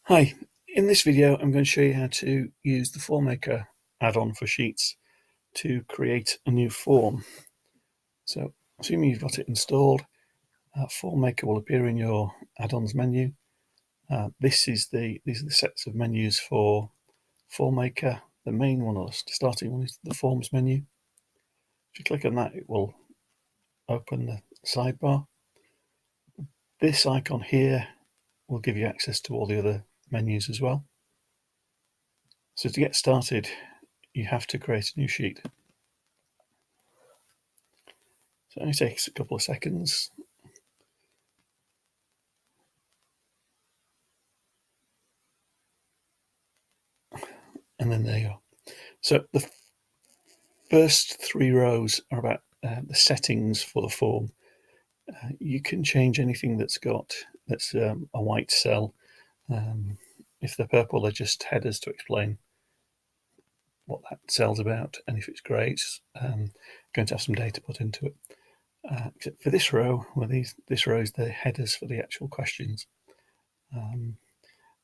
Hi, in this video I'm going to show you how to use the Form Maker add-on for Sheets to create a new form. So assuming you've got it installed, Form Maker will appear in your add-ons menu. These are the sets of menus for Form Maker. The main one, or the starting one, is the Forms menu. If you click on that, it will open the sidebar. This icon here will give you access to all the other menus as well. So to get started, you have to create a new sheet. So it only takes a couple of seconds. And then there you go. So the first three rows are about the settings for the form. You can change anything that's a white cell. If they're purple, they're just headers to explain what that cell's about. And if it's grey, it's going to have some data put into it. Except for this row, where this row is the headers for the actual questions. And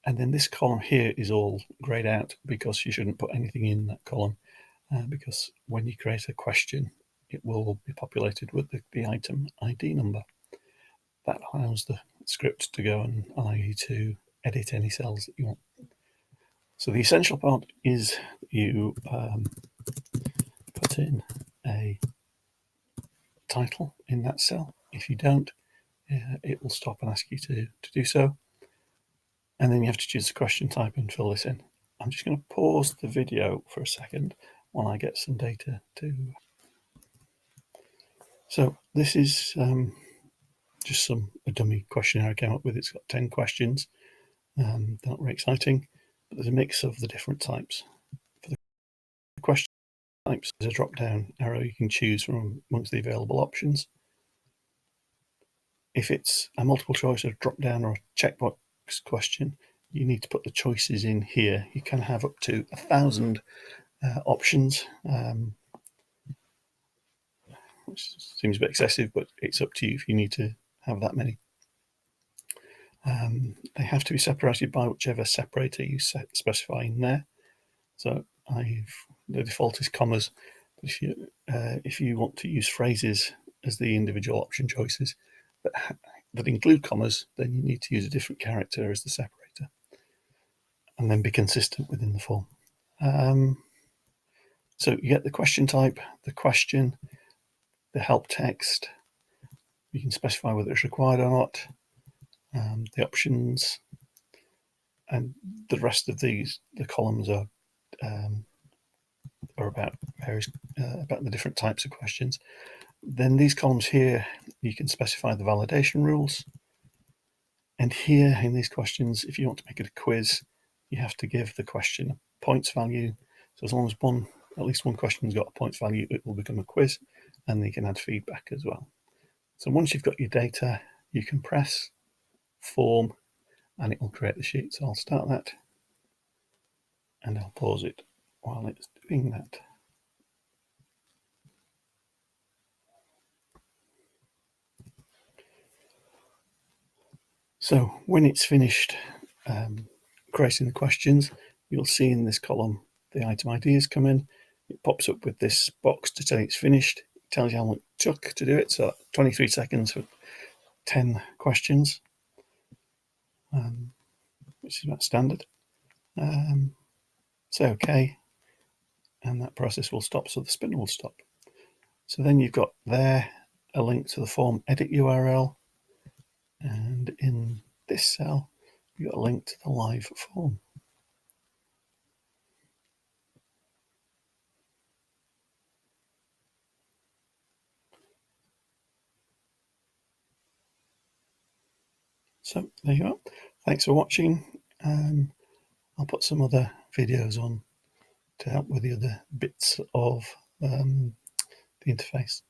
then this column here is all greyed out because you shouldn't put anything in that column, because when you create a question, it will be populated with the item ID number. That allows the script to go and allow you to edit any cells that you want. So the essential part is you put in a title in that cell. If you don't, it will stop and ask you to do so. And then you have to choose the question type and fill this in. I'm just going to pause the video for a second while I get some data to. So this is just a dummy questionnaire I came up with. It's got 10 questions. They're not very exciting, but there's a mix of the different types. For the question types, there's a drop-down arrow you can choose from amongst the available options. If it's a multiple choice, a drop-down or a checkbox question, you need to put the choices in here. You can have up to 1,000 options, which seems a bit excessive, but it's up to you if you need to have that many. They have to be separated by whichever separator you specify in there. So the default is commas. But if you want to use phrases as the individual option choices that include commas, then you need to use a different character as the separator, and then be consistent within the form. So you get the question type, the question, the help text. You can specify whether it's required or not. The options, and the rest of the columns are about about the different types of questions. Then these columns here, you can specify the validation rules. And here in these questions, if you want to make it a quiz, you have to give the question a points value. So as long as at least one question's got a points value, it will become a quiz, and you can add feedback as well. So once you've got your data, you can press form and it will create the sheet. So I'll start that and I'll pause it while it's doing that. So when it's finished creating the questions, you'll see in this column the item IDs come in. It pops up with this box to tell you it's finished. It tells you how long it took to do it. So 23 seconds for 10 questions, which is about standard. Say OK, and that process will stop, so the spin will stop. So then you've got there a link to the form edit URL, and in this cell you've got a link to the live form. So there you are. Thanks for watching. I'll put some other videos on to help with the other bits of the interface.